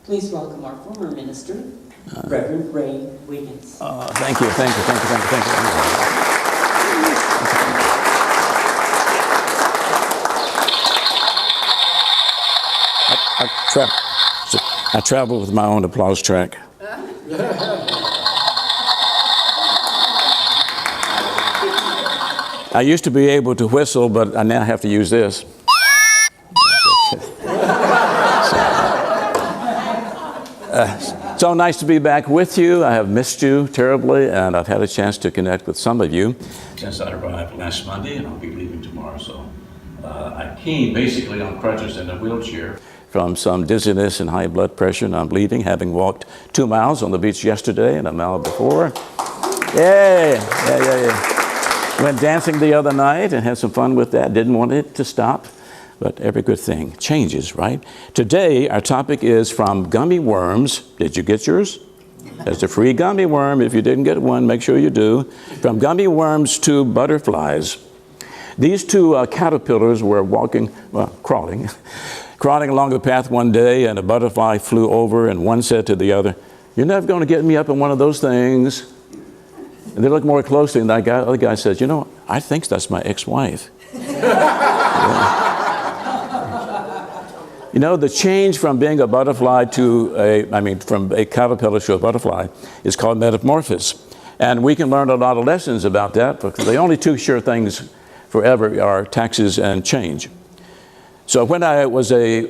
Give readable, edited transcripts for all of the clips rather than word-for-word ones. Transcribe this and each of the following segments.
Please welcome our former minister, Reverend Ray Wiggins. Thank you. I travel with my own applause track. I used to be able to whistle, but I now have to use this. So nice to be back with you. I have missed you terribly, and I've had a chance to connect with some of you since I arrived last Monday, and I'll be leaving tomorrow. So I came basically on crutches in a wheelchair from some dizziness and high blood pressure, and I'm leaving, having walked 2 miles on the beach yesterday and a mile before. Yeah. Went dancing the other night and had some fun with that. Didn't want it to stop. But every good thing changes, right? Today, our topic is from gummy worms. Did you get yours? There's a free gummy worm. If you didn't get one, make sure you do. From gummy worms to butterflies. These two caterpillars were crawling along the path one day, and a butterfly flew over, and one said to the other, "You're never going to get me up in one of those things." And they looked more closely, and the other guy says, "You know, I think that's my ex-wife." Yeah. You know, the change from being a butterfly from a caterpillar to a butterfly is called metamorphosis. And we can learn a lot of lessons about that, because the only two sure things forever are taxes and change. So when I was a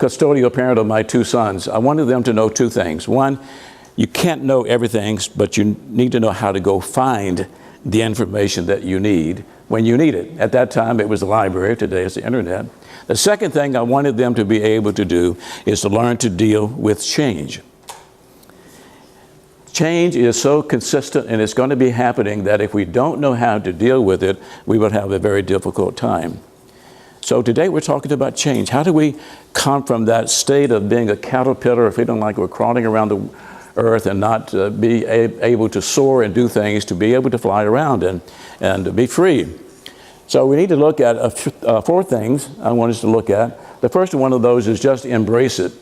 custodial parent of my two sons, I wanted them to know two things. One, you can't know everything, but you need to know how to go find the information that you need when you need it. At that time, it was the library. Today, it's the internet. The second thing I wanted them to be able to do is to learn to deal with change. Change is so consistent, and it's going to be happening, that if we don't know how to deal with it, we will have a very difficult time. So today we're talking about change. How do we come from that state of being a caterpillar, feeling like we're crawling around the earth and not be able to soar and do things, to be able to fly around and be free? So we need to look at four things I want us to look at. The first one of those is just embrace it.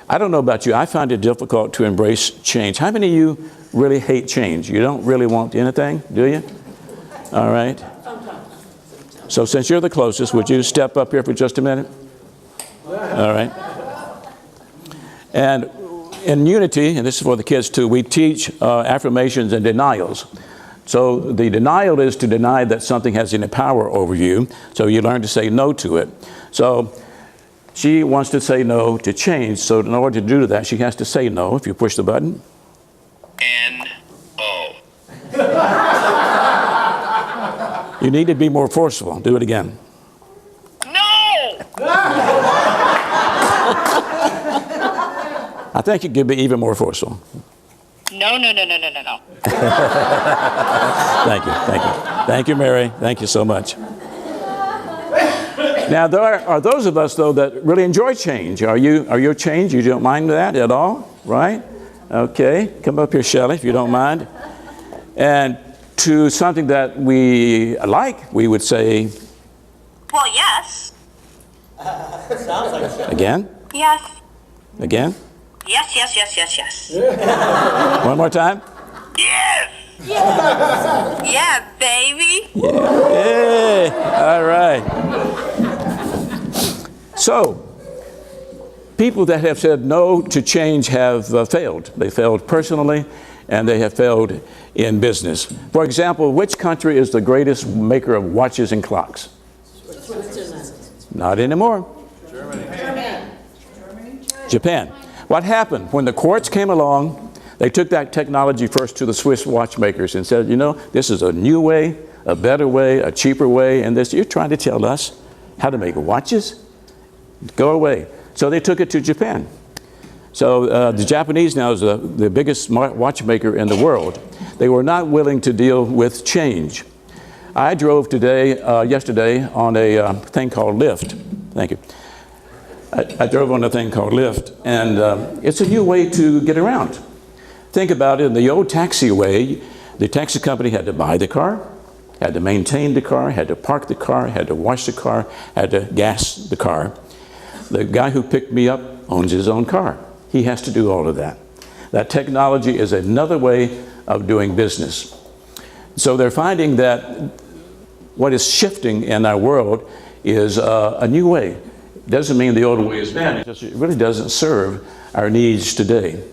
I don't know about you, I find it difficult to embrace change. How many of you really hate change? You don't really want anything, do you? All right. So since you're the closest, would you step up here for just a minute? All right. And in Unity, and this is for the kids too, we teach affirmations and denials. So the denial is to deny that something has any power over you. So you learn to say no to it. So she wants to say no to change. So in order to do that, she has to say no. If you push the button. N-O. You need to be more forceful. Do it again. No! I think you could be even more forceful. No. Thank you. Thank you, Mary. Thank you so much. Now, there are those of us, though, that really enjoy change. Are you change? You don't mind that at all, right? Okay. Come up here, Shelley, if you don't mind. And to something that we like, we would say... Well, yes. Again? Yes. Again? Yes. One more time? Yes. Yeah, baby. Yeah. All right. So, people that have said no to change have failed. They failed personally, and they have failed in business. For example, which country is the greatest maker of watches and clocks? Switzerland. Not anymore. Japan. What happened? When the quartz came along, they took that technology first to the Swiss watchmakers and said, you know, this is a new way, a better way, a cheaper way, and this, you're trying to tell us how to make watches? Go away. So they took it to Japan. So the Japanese now is the biggest watchmaker in the world. They were not willing to deal with change. I drove yesterday on a thing called Lyft. Thank you. I drove on a thing called Lyft, and it's a new way to get around. Think about it. In the old taxiway, the taxi company had to buy the car, had to maintain the car, had to park the car, had to wash the car, had to gas the car. The guy who picked me up owns his own car. He has to do all of that. That technology is another way of doing business. So they're finding that what is shifting in our world is a new way. It doesn't mean the old way is bad. It really doesn't serve our needs today.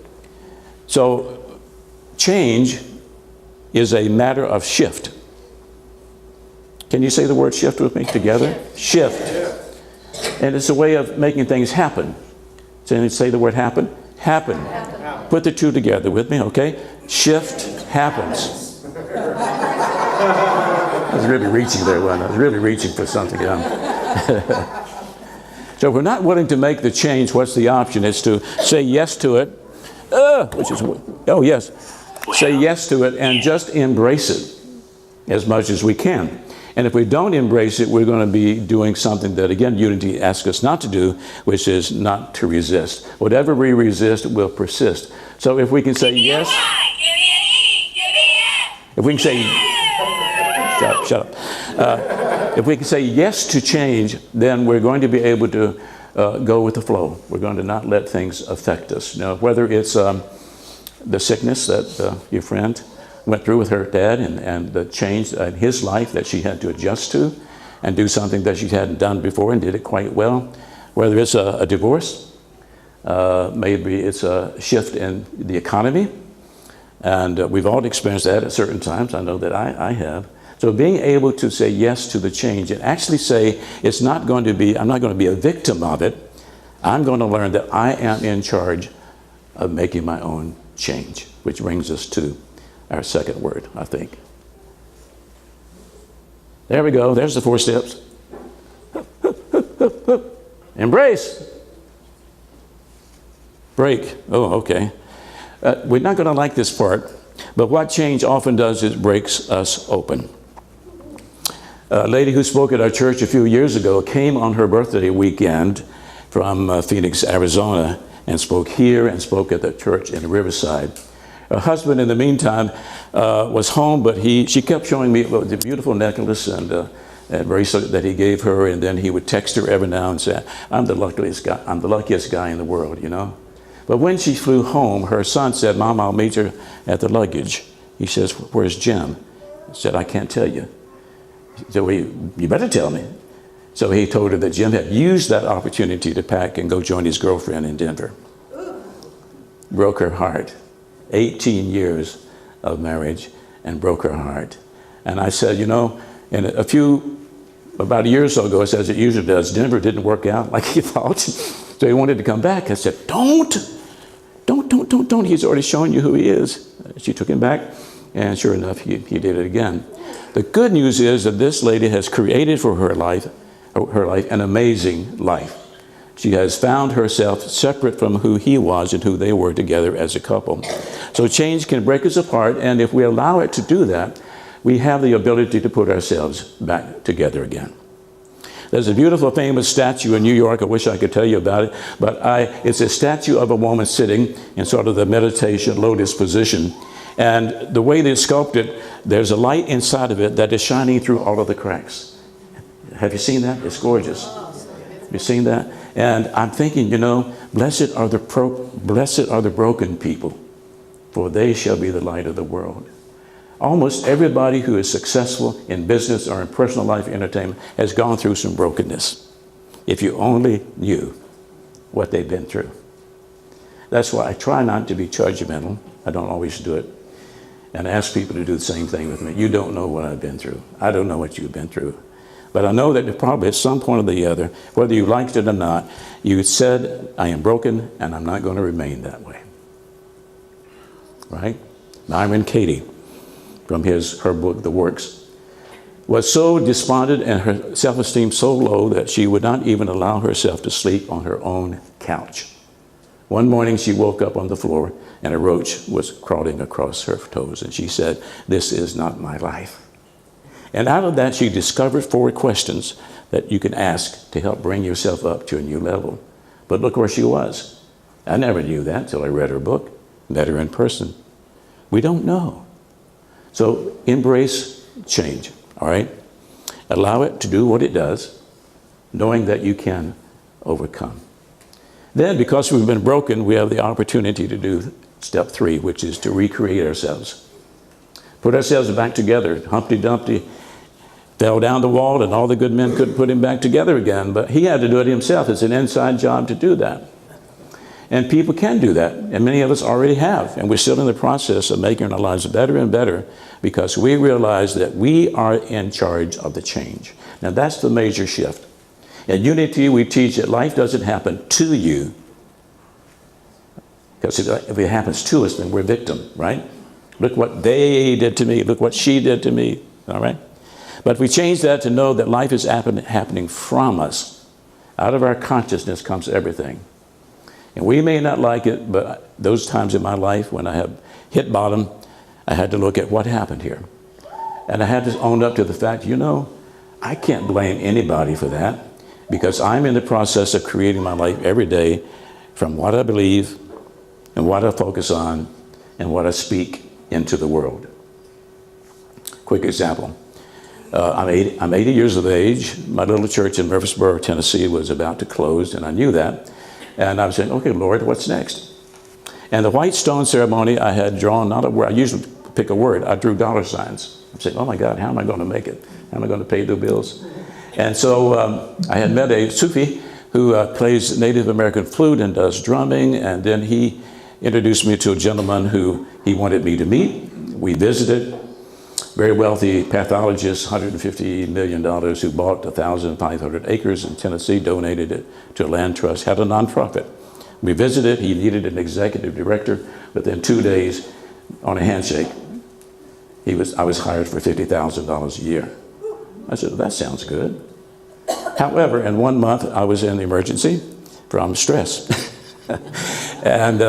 So change is a matter of shift. Can you say the word shift with me together? Shift. And it's a way of making things happen. Say the word happen. Happen. Put the two together with me, okay? Shift happens. I was really reaching there, wasn't I? I was really reaching for something. So if we're not willing to make the change, what's the option? It's to say yes to it, say yes to it and just embrace it as much as we can. And if we don't embrace it, we're going to be doing something that, again, Unity asks us not to do, which is not to resist. Whatever we resist will persist. So if we can say yes, if we can say, shut up. If we can say yes to change, then we're going to be able to go with the flow. We're going to not let things affect us. Now, whether it's the sickness that your friend went through with her dad and the change in his life that she had to adjust to and do something that she hadn't done before and did it quite well. Whether it's a divorce, maybe it's a shift in the economy. And we've all experienced that at certain times. I know that I have. So being able to say yes to the change and actually say I'm not going to be a victim of it. I'm going to learn that I am in charge of making my own change, which brings us to our second word, I think. There we go. There's the 4 steps. Embrace. Break. Oh, okay. We're not going to like this part, but what change often does is breaks us open. A lady who spoke at our church a few years ago came on her birthday weekend from Phoenix, Arizona, and spoke here and spoke at the church in Riverside. Her husband, in the meantime, was home, but she kept showing me the beautiful necklace and bracelet that he gave her, and then he would text her every now and say, I'm the luckiest guy in the world, you know. But when she flew home, her son said, Mom, I'll meet you at the luggage. He says, where's Jim? He said, I can't tell you. He said, well, you better tell me. So he told her that Jim had used that opportunity to pack and go join his girlfriend in Denver. Broke her heart. 18 years of marriage and broke her heart. And I said, you know, about a year or so ago, I said, as it usually does, Denver didn't work out like he thought. So he wanted to come back. I said, don't. He's already shown you who he is. She took him back, and sure enough, he did it again. The good news is that this lady has created for her life an amazing life. She has found herself separate from who he was and who they were together as a couple. So change can break us apart, and if we allow it to do that, we have the ability to put ourselves back together again. There's a beautiful famous statue in New York. I wish I could tell you about it, but it's a statue of a woman sitting in sort of the meditation lotus position. And the way they sculpted it, there's a light inside of it that is shining through all of the cracks. Have you seen that? It's gorgeous. You've seen that? And I'm thinking, you know, blessed are the broken people, for they shall be the light of the world. Almost everybody who is successful in business or in personal life entertainment has gone through some brokenness. If you only knew what they've been through. That's why I try not to be judgmental. I don't always do it. And I ask people to do the same thing with me. You don't know what I've been through. I don't know what you've been through. But I know that probably at some point or the other, whether you liked it or not, you said, I am broken and I'm not going to remain that way. Right? Myron Katie, from her book, The Works, was so despondent and her self-esteem so low that she would not even allow herself to sleep on her own couch. One morning she woke up on the floor and a roach was crawling across her toes, and she said, this is not my life. And out of that, she discovered 4 questions that you can ask to help bring yourself up to a new level. But look where she was. I never knew that until I read her book, met her in person. We don't know. So embrace change, all right? Allow it to do what it does, knowing that you can overcome. Then, because we've been broken, we have the opportunity to do step 3, which is to recreate ourselves. Put ourselves back together. Humpty Dumpty fell down the wall, and all the good men couldn't put him back together again, but he had to do it himself. It's an inside job to do that. And people can do that, and many of us already have, and we're still in the process of making our lives better and better because we realize that we are in charge of the change. Now, that's the major shift. In Unity, we teach that life doesn't happen to you, because if it happens to us, then we're victim, right? Look what they did to me. Look what she did to me, all right? But we change that to know that life is happening from us. Out of our consciousness comes everything. And we may not like it, but those times in my life when I have hit bottom, I had to look at what happened here. And I had to own up to the fact, you know, I can't blame anybody for that because I'm in the process of creating my life every day from what I believe and what I focus on and what I speak into the world. Quick example. I'm 80 years of age. My little church in Murfreesboro, Tennessee was about to close, and I knew that. And I was saying, okay, Lord, what's next? And the white stone ceremony, I had drawn not a word. I usually pick a word. I drew dollar signs. I'm saying, oh my God, how am I going to make it? How am I going to pay the bills? And so I had met a Sufi who plays Native American flute and does drumming. And then he introduced me to a gentleman who he wanted me to meet. We visited. Very wealthy pathologist, $150 million, who bought 1,500 acres in Tennessee, donated it to a land trust, had a nonprofit. We visited. He needed an executive director. Within 2 days, on a handshake, I was hired for $50,000 a year. I said, well, that sounds good. However, in 1 month, I was in the emergency from stress and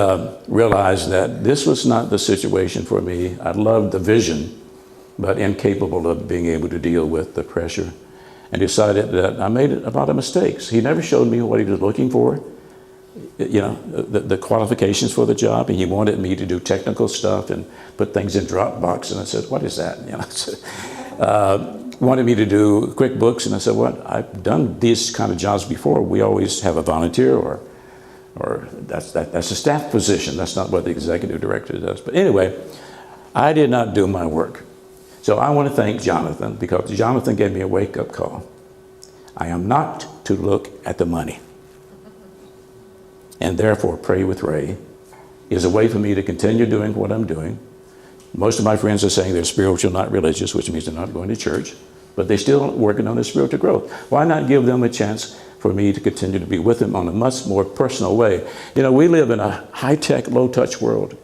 realized that this was not the situation for me. I loved the vision, but incapable of being able to deal with the pressure, and decided that I made a lot of mistakes. He never showed me what he was looking for, you know, the qualifications for the job, and he wanted me to do technical stuff and put things in Dropbox, and I said, what is that? You know, wanted me to do QuickBooks, and I said, what? I've done these kind of jobs before. We always have a volunteer, or that's a staff position. That's not what the executive director does. But anyway, I did not do my work. So I want to thank Jonathan, because Jonathan gave me a wake-up call. I am not to look at the money. And therefore, Pray with Ray is a way for me to continue doing what I'm doing. Most of my friends are saying they're spiritual, not religious, which means they're not going to church, but they're still working on their spiritual growth. Why not give them a chance for me to continue to be with them on a much more personal way? You know, we live in a high-tech, low-touch world.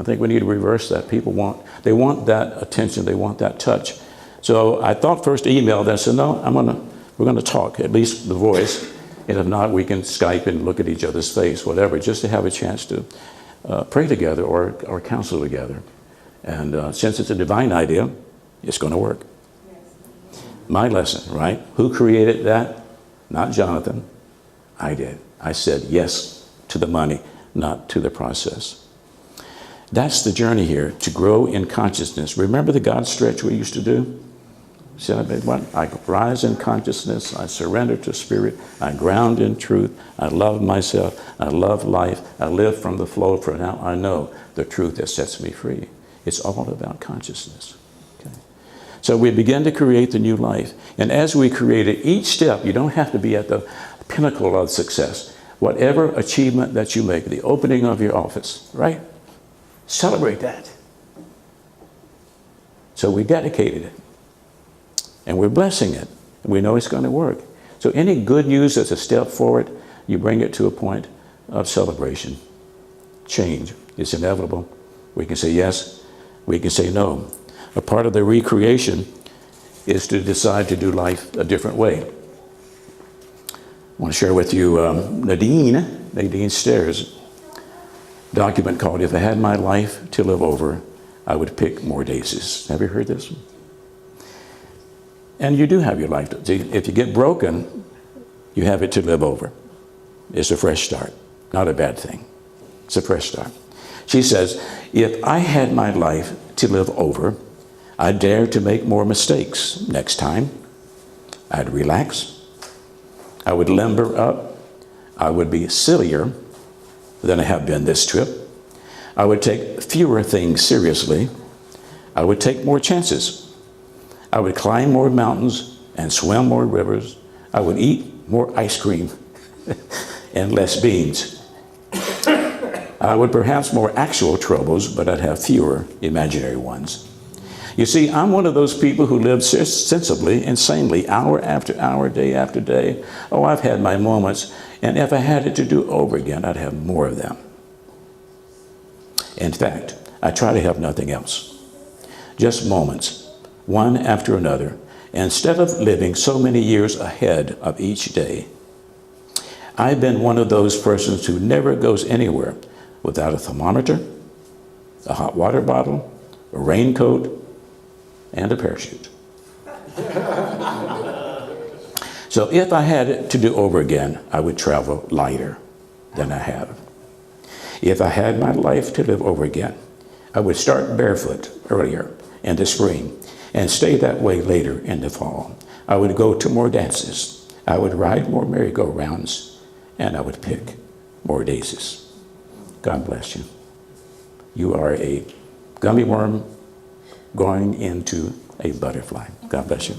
I think we need to reverse that. People want that attention, they want that touch. So I thought first email, then I said, no, we're gonna talk, at least the voice, and if not, we can Skype and look at each other's face, whatever, just to have a chance to pray together or counsel together. And since it's a divine idea, it's gonna work. My lesson, right? Who created that? Not Jonathan, I did. I said yes to the money, not to the process. That's the journey here, to grow in consciousness. Remember the God stretch we used to do? I rise in consciousness, I surrender to spirit, I ground in truth, I love myself, I love life, I live from the flow, for now I know the truth that sets me free. It's all about consciousness. Okay? So we begin to create the new life. And as we create it, each step, you don't have to be at the pinnacle of success. Whatever achievement that you make, the opening of your office, right? Celebrate that. So we dedicated it, and we're blessing it, and we know it's going to work. So any good news that's a step forward, you bring it to a point of celebration. Change is inevitable. We can say yes, we can say no. A part of the recreation is to decide to do life a different way. I want to share with you Nadine Stairs' document called If I Had My Life to Live Over, I Would Pick More Daisies. Have you heard this one? And you do have your life. If you get broken, you have it to live over. It's a fresh start, not a bad thing. It's a fresh start. She says, if I had my life to live over, I'd dare to make more mistakes next time. I'd relax. I would limber up. I would be sillier than I have been this trip. I would take fewer things seriously. I would take more chances. I would climb more mountains and swim more rivers. I would eat more ice cream and less beans. I would perhaps more actual troubles, but I'd have fewer imaginary ones. You see, I'm one of those people who live sensibly and sanely, hour after hour, day after day. Oh, I've had my moments, and if I had it to do over again, I'd have more of them. In fact, I try to have nothing else. Just moments, one after another, instead of living so many years ahead of each day. I've been one of those persons who never goes anywhere without a thermometer, a hot water bottle, a raincoat, and a parachute. So if I had it to do over again, I would travel lighter than I have. If I had my life to live over again, I would start barefoot earlier in the spring and stay that way later in the fall. I would go to more dances. I would ride more merry-go-rounds, and I would pick more daisies. God bless you. You are a gummy worm going into a butterfly. God bless you.